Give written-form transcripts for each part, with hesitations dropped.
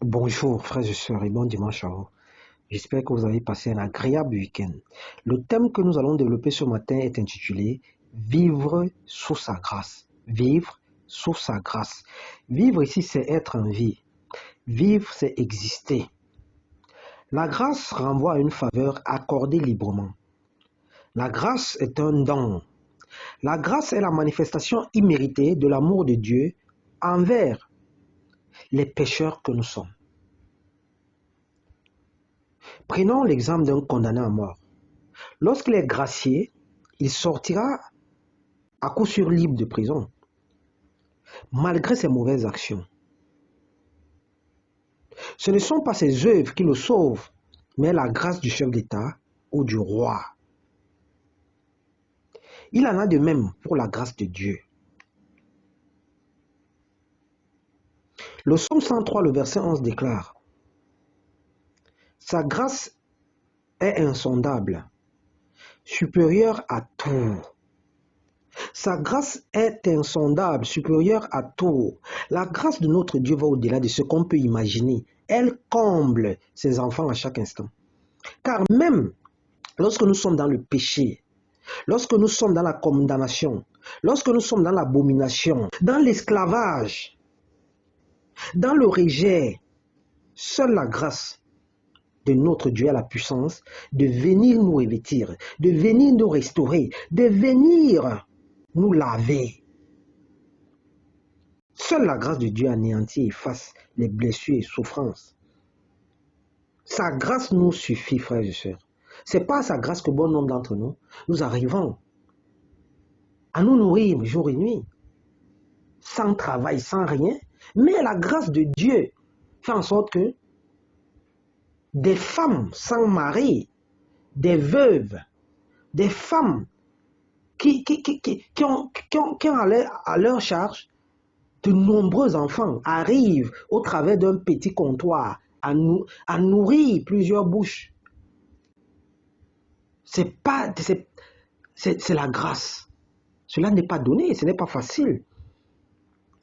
Bonjour frères et sœurs et bon dimanche à vous. J'espère que vous avez passé un agréable week-end. Le thème que nous allons développer ce matin est intitulé Vivre sous sa grâce. Vivre sous sa grâce. Vivre ici, c'est être en vie. Vivre, c'est exister. La grâce renvoie à une faveur accordée librement. La grâce est un don. La grâce est la manifestation imméritée de l'amour de Dieu envers les pécheurs que nous sommes. Prenons l'exemple d'un condamné à mort. Lorsqu'il est gracié, il sortira à coup sûr libre de prison, malgré ses mauvaises actions. Ce ne sont pas ses œuvres qui le sauvent, mais la grâce du chef d'État ou du roi. Il en a de même pour la grâce de Dieu. Le psaume 103, le verset 11 déclare « Sa grâce est insondable, supérieure à tout. » Sa grâce est insondable, supérieure à tout. La grâce de notre Dieu va au-delà de ce qu'on peut imaginer. Elle comble ses enfants à chaque instant. Car même lorsque nous sommes dans le péché, lorsque nous sommes dans la condamnation, lorsque nous sommes dans l'abomination, dans l'esclavage, dans le rejet, seule la grâce de notre Dieu a la puissance de venir nous revêtir, de venir nous restaurer, de venir nous laver. Seule la grâce de Dieu anéantit et efface les blessures et souffrances. Sa grâce nous suffit, frères et sœurs. Ce n'est pas sa grâce que bon nombre d'entre nous, nous arrivons à nous nourrir jour et nuit, sans travail, sans rien. Mais la grâce de Dieu fait en sorte que des femmes sans mari, des veuves, des femmes qui ont à leur charge de nombreux enfants arrivent au travers d'un petit comptoir à nourrir plusieurs bouches. C'est la grâce. Cela n'est pas donné, ce n'est pas facile.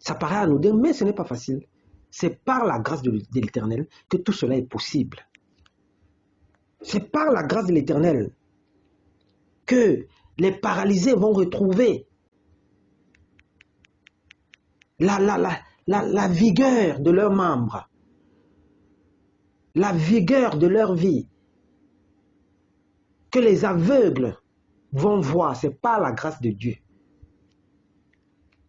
Ça paraît anodin, mais ce n'est pas facile. C'est par la grâce de l'Éternel que tout cela est possible. C'est par la grâce de l'Éternel que les paralysés vont retrouver la vigueur de leurs membres, la vigueur de leur vie, que les aveugles vont voir. C'est par la grâce de Dieu.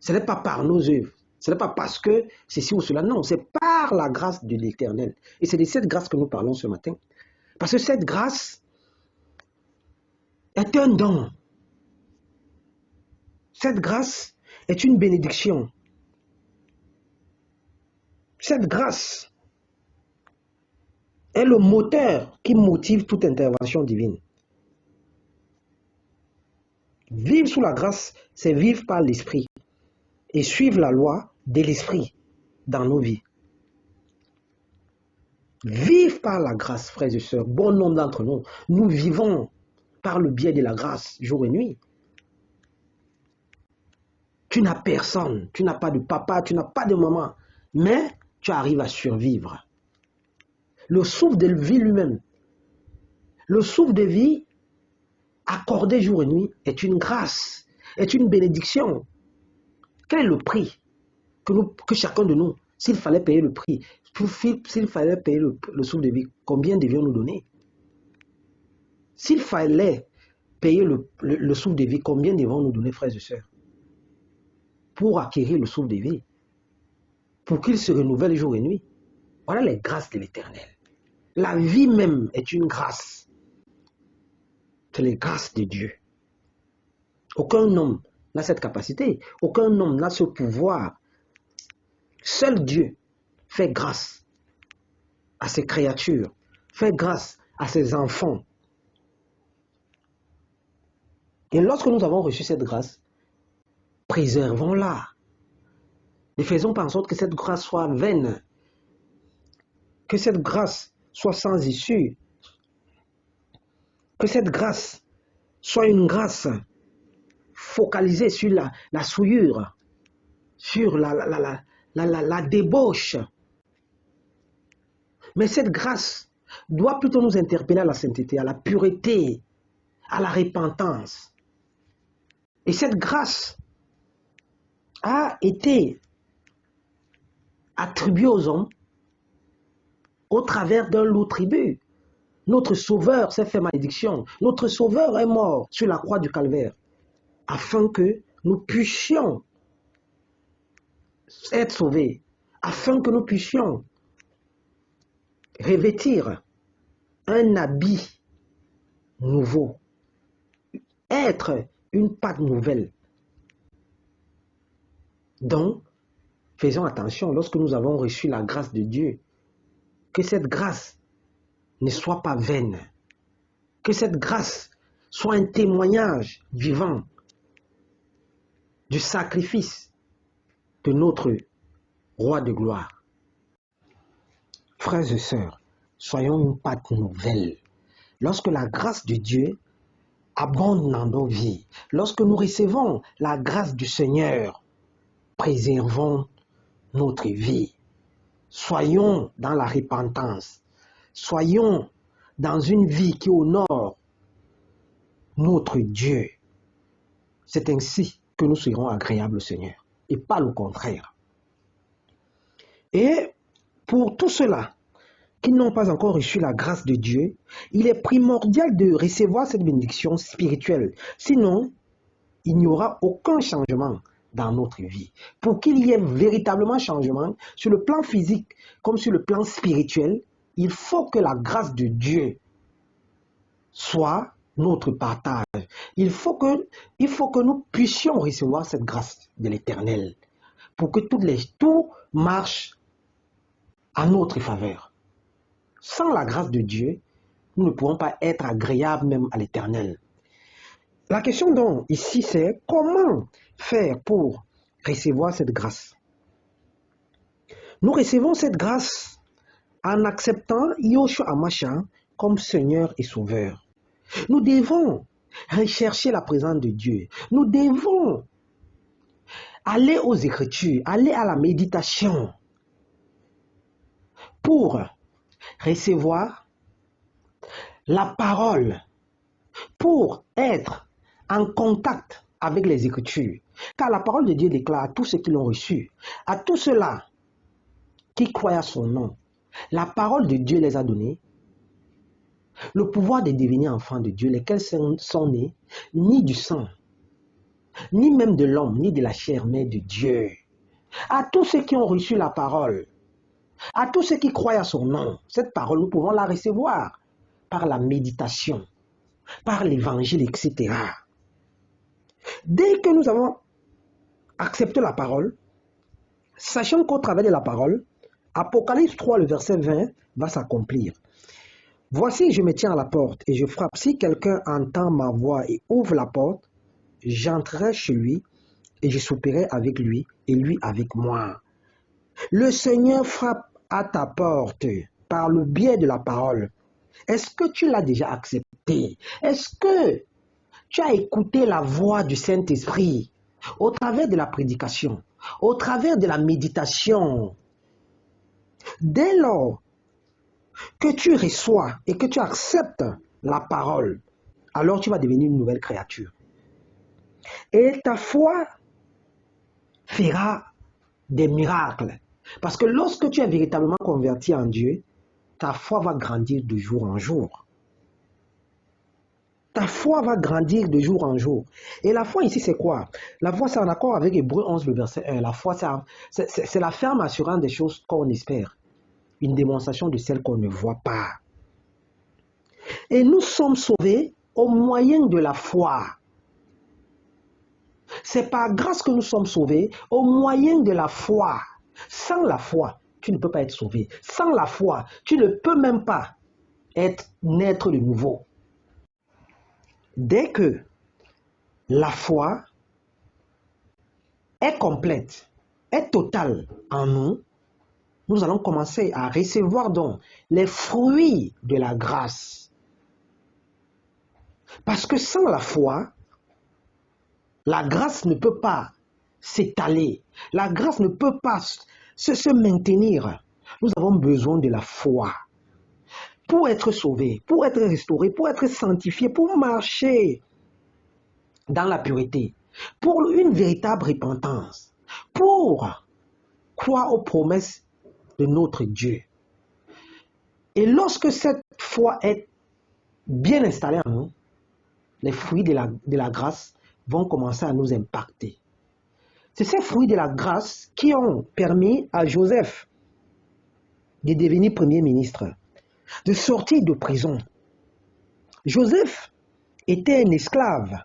Ce n'est pas par nos œuvres. Ce n'est pas parce que ceci ou cela. Non, c'est par la grâce de l'Éternel. Et c'est de cette grâce que nous parlons ce matin. Parce que cette grâce est un don. Cette grâce est une bénédiction. Cette grâce est le moteur qui motive toute intervention divine. Vivre sous la grâce, c'est vivre par l'esprit et suivre la loi de l'esprit dans nos vies. Vivre par la grâce, frères et sœurs, bon nombre d'entre nous, nous vivons par le biais de la grâce jour et nuit. Tu n'as personne, tu n'as pas de papa, tu n'as pas de maman, mais tu arrives à survivre. Le souffle de vie lui-même, le souffle de vie accordé jour et nuit est une grâce, est une bénédiction. Quel est le prix que chacun de nous, s'il fallait payer le prix, s'il fallait payer le souffle de vie, combien devions-nous donner? S'il fallait payer le souffle de vie, combien devons-nous donner, frères et sœurs, pour acquérir le souffle de vie, pour qu'il se renouvelle jour et nuit? Voilà les grâces de l'Éternel. La vie même est une grâce. C'est les grâces de Dieu. Aucun homme n'a cette capacité. Aucun homme n'a ce pouvoir. Seul Dieu fait grâce à ses créatures, fait grâce à ses enfants. Et lorsque nous avons reçu cette grâce, préservons-la. Ne faisons pas en sorte que cette grâce soit vaine, que cette grâce soit sans issue, que cette grâce soit une grâce focalisée sur la souillure, sur la débauche. Mais cette grâce doit plutôt nous interpeller à la sainteté, à la pureté, à la repentance. Et cette grâce a été attribuée aux hommes au travers d'un loup tribut. Notre Sauveur s'est fait malédiction. Notre Sauveur est mort sur la croix du Calvaire afin que nous puissions être sauvés, afin que nous puissions revêtir un habit nouveau, être une pâte nouvelle. Donc, faisons attention lorsque nous avons reçu la grâce de Dieu, que cette grâce ne soit pas vaine, que cette grâce soit un témoignage vivant du sacrifice de notre roi de gloire. Frères et sœurs, soyons une pâte nouvelle. Lorsque la grâce de Dieu abonde dans nos vies, lorsque nous recevons la grâce du Seigneur, préservons notre vie. Soyons dans la repentance. Soyons dans une vie qui honore notre Dieu. C'est ainsi que nous serons agréables au Seigneur et pas le contraire. Et pour tous ceux-là qui n'ont pas encore reçu la grâce de Dieu, il est primordial de recevoir cette bénédiction spirituelle. Sinon, il n'y aura aucun changement dans notre vie. Pour qu'il y ait véritablement changement, sur le plan physique comme sur le plan spirituel, il faut que la grâce de Dieu soit notre partage. Il faut que nous puissions recevoir cette grâce de l'Éternel pour que tout marche à notre faveur. Sans la grâce de Dieu, nous ne pourrons pas être agréables même à l'Éternel. La question donc ici, c'est comment faire pour recevoir cette grâce? Nous recevons cette grâce en acceptant Yeshua HaMashiach comme Seigneur et Sauveur. Nous devons rechercher la présence de Dieu. Nous devons aller aux Écritures, aller à la méditation pour recevoir la parole, pour être en contact avec les Écritures. Car la parole de Dieu déclare à tous ceux qui l'ont reçu, à tous ceux-là qui croient à son nom, la parole de Dieu les a donnés le pouvoir de devenir enfants de Dieu, lesquels sont nés ni du sang, ni même de l'homme, ni de la chair, mais de Dieu. À tous ceux qui ont reçu la parole, à tous ceux qui croient à son nom, cette parole, nous pouvons la recevoir par la méditation, par l'évangile, etc. Dès que nous avons accepté la parole, sachant qu'au travers de la parole, Apocalypse 3, le verset 20, va s'accomplir. Voici, je me tiens à la porte et je frappe. Si quelqu'un entend ma voix et ouvre la porte, j'entrerai chez lui et je souperai avec lui et lui avec moi. Le Seigneur frappe à ta porte par le biais de la parole. Est-ce que tu l'as déjà accepté? Est-ce que tu as écouté la voix du Saint-Esprit au travers de la prédication, au travers de la méditation? Dès lors que tu reçois et que tu acceptes la parole, alors tu vas devenir une nouvelle créature. Et ta foi fera des miracles. Parce que lorsque tu es véritablement converti en Dieu, ta foi va grandir de jour en jour. Ta foi va grandir de jour en jour. Et la foi ici, c'est quoi? La foi, c'est en accord avec Hébreux 11, le verset 1. La foi, c'est la ferme assurance des choses qu'on espère. Une démonstration de celles qu'on ne voit pas. Et nous sommes sauvés au moyen de la foi. C'est par grâce que nous sommes sauvés au moyen de la foi. Sans la foi, tu ne peux pas être sauvé. Sans la foi, tu ne peux même pas naître de nouveau. Dès que la foi est complète, est totale en nous, nous allons commencer à recevoir donc les fruits de la grâce. Parce que sans la foi, la grâce ne peut pas s'étaler. La grâce ne peut pas se maintenir. Nous avons besoin de la foi pour être sauvés, pour être restaurés, pour être sanctifiés, pour marcher dans la pureté, pour une véritable repentance, pour croire aux promesses de notre Dieu. Et lorsque cette foi est bien installée en nous, les fruits de la grâce vont commencer à nous impacter. C'est ces fruits de la grâce qui ont permis à Joseph de devenir premier ministre, de sortir de prison. Joseph était un esclave,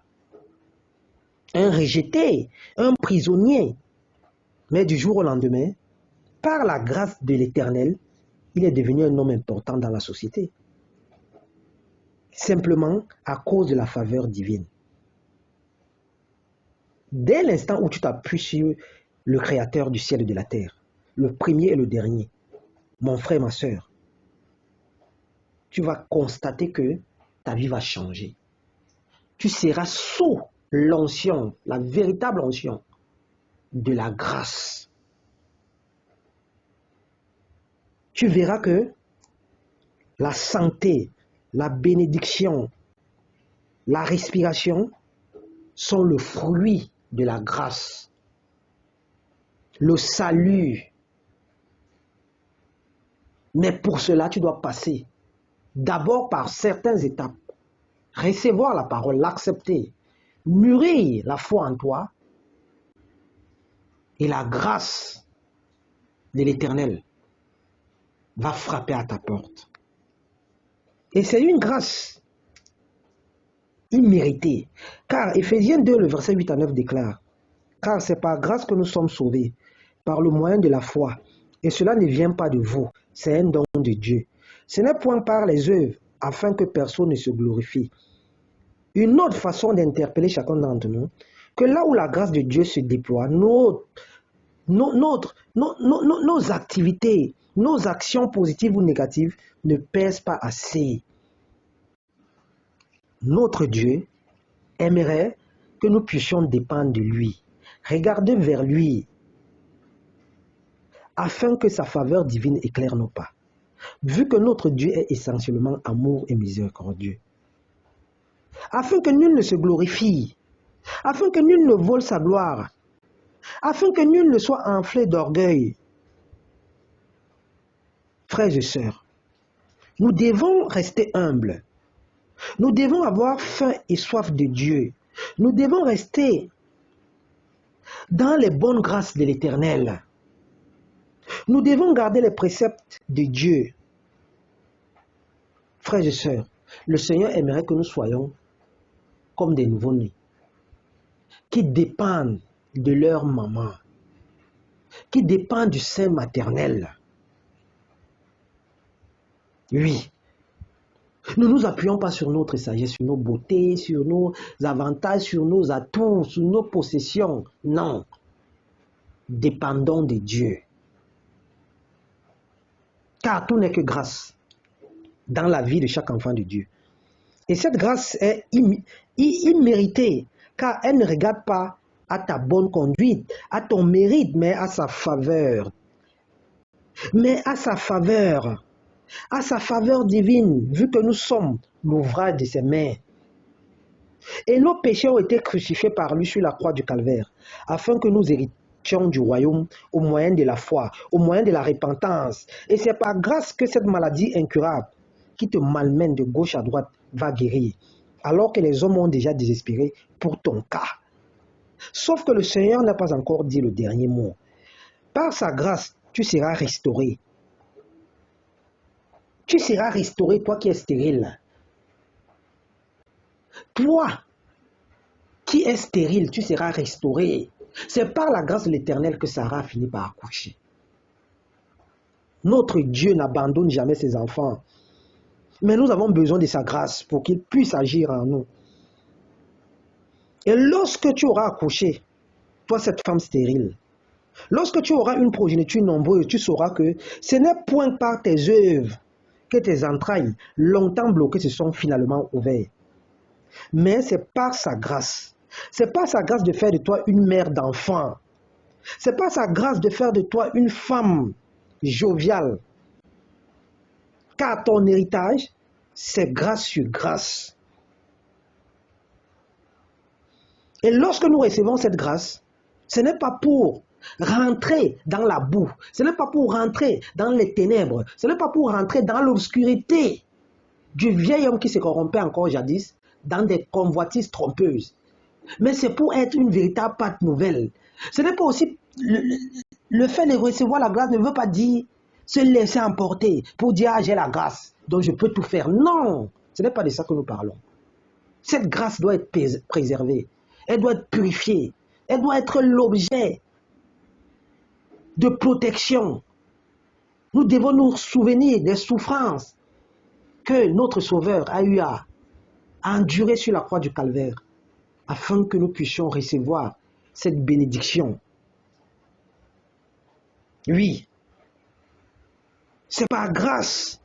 un rejeté, un prisonnier. Mais du jour au lendemain, par la grâce de l'Éternel, il est devenu un homme important dans la société. Simplement à cause de la faveur divine. Dès l'instant où tu t'appuies sur le Créateur du ciel et de la terre, le premier et le dernier, mon frère, ma soeur, tu vas constater que ta vie va changer. Tu seras sous l'onction, la véritable onction de la grâce. Tu verras que la santé, la bénédiction, la respiration sont le fruit de la grâce. Le salut. Mais pour cela, tu dois passer d'abord par certaines étapes. Recevoir la parole, l'accepter, mûrir la foi en toi et la grâce de l'Éternel va frapper à ta porte. Et c'est une grâce imméritée. Car Éphésiens 2, le verset 8 à 9 déclare, « Car c'est par grâce que nous sommes sauvés, par le moyen de la foi. Et cela ne vient pas de vous, c'est un don de Dieu. Ce n'est point par les œuvres, afin que personne ne se glorifie. » Une autre façon d'interpeller chacun d'entre nous, que là où la grâce de Dieu se déploie, nos activités, nos actions positives ou négatives ne pèsent pas assez. Notre Dieu aimerait que nous puissions dépendre de lui, regarder vers lui, afin que sa faveur divine éclaire nos pas. Vu que notre Dieu est essentiellement amour et miséricordieux, afin que nul ne se glorifie, afin que nul ne vole sa gloire, afin que nul ne soit enflé d'orgueil. Frères et sœurs, nous devons rester humbles. Nous devons avoir faim et soif de Dieu. Nous devons rester dans les bonnes grâces de l'Éternel. Nous devons garder les préceptes de Dieu. Frères et sœurs, le Seigneur aimerait que nous soyons comme des nouveau-nés, qui dépendent de leur maman, qui dépendent du sein maternel. Oui, nous ne nous appuyons pas sur notre sagesse, sur nos beautés, sur nos avantages, sur nos atouts, sur nos possessions. Non, dépendons de Dieu. Car tout n'est que grâce dans la vie de chaque enfant de Dieu. Et cette grâce est imméritée, car elle ne regarde pas à ta bonne conduite, à ton mérite, mais à sa faveur. Mais à sa faveur divine, vu que nous sommes l'ouvrage de ses mains. Et nos péchés ont été crucifiés par lui sur la croix du calvaire, afin que nous héritions du royaume au moyen de la foi, au moyen de la repentance. Et c'est par grâce que cette maladie incurable, qui te malmène de gauche à droite, va guérir, alors que les hommes ont déjà désespéré pour ton cas. Sauf que le Seigneur n'a pas encore dit le dernier mot. Par sa grâce, tu seras restauré. Tu seras restauré, toi qui es stérile. Toi qui es stérile, tu seras restauré. C'est par la grâce de l'Éternel que Sarah a fini par accoucher. Notre Dieu n'abandonne jamais ses enfants. Mais nous avons besoin de sa grâce pour qu'il puisse agir en nous. Et lorsque tu auras accouché, toi cette femme stérile, lorsque tu auras une progéniture nombreuse, tu sauras que ce n'est point par tes œuvres que tes entrailles, longtemps bloquées, se sont finalement ouvertes. Mais c'est par sa grâce. C'est par sa grâce de faire de toi une mère d'enfant. C'est par sa grâce de faire de toi une femme jovial. Car ton héritage, c'est grâce sur grâce. Et lorsque nous recevons cette grâce, ce n'est pas pour rentrer dans la boue, ce n'est pas pour rentrer dans les ténèbres, ce n'est pas pour rentrer dans l'obscurité du vieil homme qui se corrompait encore jadis, dans des convoitises trompeuses. Mais c'est pour être une véritable pâte nouvelle. Ce n'est pas aussi le fait de recevoir la grâce ne veut pas dire se laisser emporter pour dire ah, j'ai la grâce, donc je peux tout faire. Non, ce n'est pas de ça que nous parlons. Cette grâce doit être préservée, elle doit être purifiée, elle doit être l'objet de protection. Nous devons nous souvenir des souffrances que notre Sauveur a eu à endurer sur la croix du Calvaire, afin que nous puissions recevoir cette bénédiction. Oui, c'est par grâce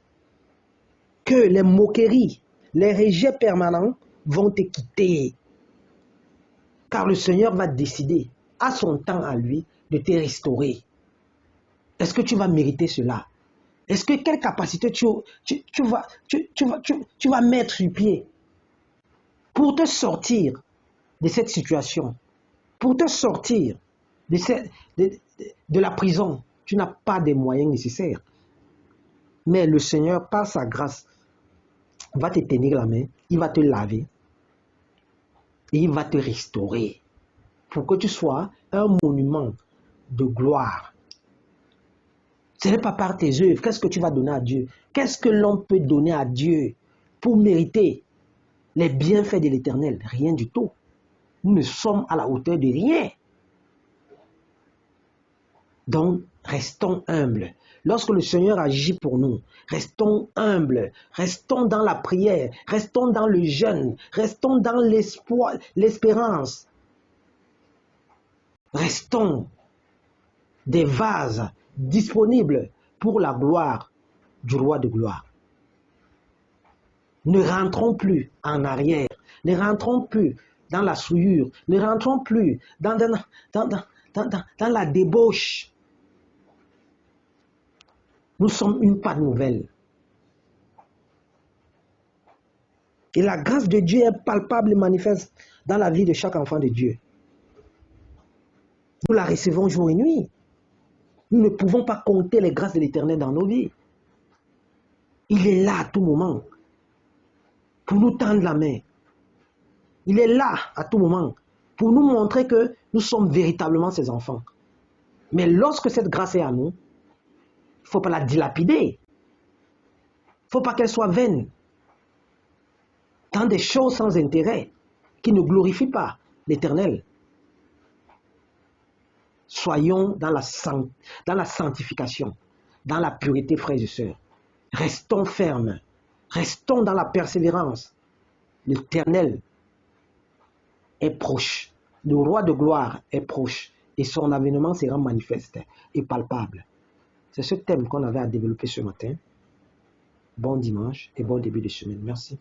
que les moqueries, les rejets permanents vont te quitter. Car le Seigneur va décider, à son temps à lui, de te restaurer. Est-ce que tu vas mériter cela? Est-ce que quelle capacité tu vas mettre sur pied pour te sortir de cette situation, pour te sortir de la prison? Tu n'as pas les moyens nécessaires. Mais le Seigneur, par sa grâce, va te tenir la main, il va te laver et il va te restaurer pour que tu sois un monument de gloire. Ce n'est pas par tes œuvres. Qu'est-ce que tu vas donner à Dieu? Qu'est-ce que l'on peut donner à Dieu pour mériter les bienfaits de l'Éternel? Rien du tout. Nous ne sommes à la hauteur de rien. Donc, restons humbles. Lorsque le Seigneur agit pour nous, restons humbles, restons dans la prière, restons dans le jeûne, restons dans l'espoir, l'espérance. Restons des vases disponibles pour la gloire du roi de gloire. Ne rentrons plus en arrière, ne rentrons plus dans la souillure, ne rentrons plus dans la débauche. Nous sommes une pâte nouvelle. Et la grâce de Dieu est palpable et manifeste dans la vie de chaque enfant de Dieu. Nous la recevons jour et nuit. Nous ne pouvons pas compter les grâces de l'Éternel dans nos vies. Il est là à tout moment pour nous tendre la main. Il est là à tout moment pour nous montrer que nous sommes véritablement ses enfants. Mais lorsque cette grâce est à nous, il ne faut pas la dilapider. Il ne faut pas qu'elle soit vaine dans des choses sans intérêt qui ne glorifient pas l'Éternel. Soyons dans la sanctification, dans la pureté, frères et sœurs. Restons fermes, restons dans la persévérance. L'Éternel est proche, le roi de gloire est proche et son avènement sera manifeste et palpable. C'est ce thème qu'on avait à développer ce matin. Bon dimanche et bon début de semaine. Merci.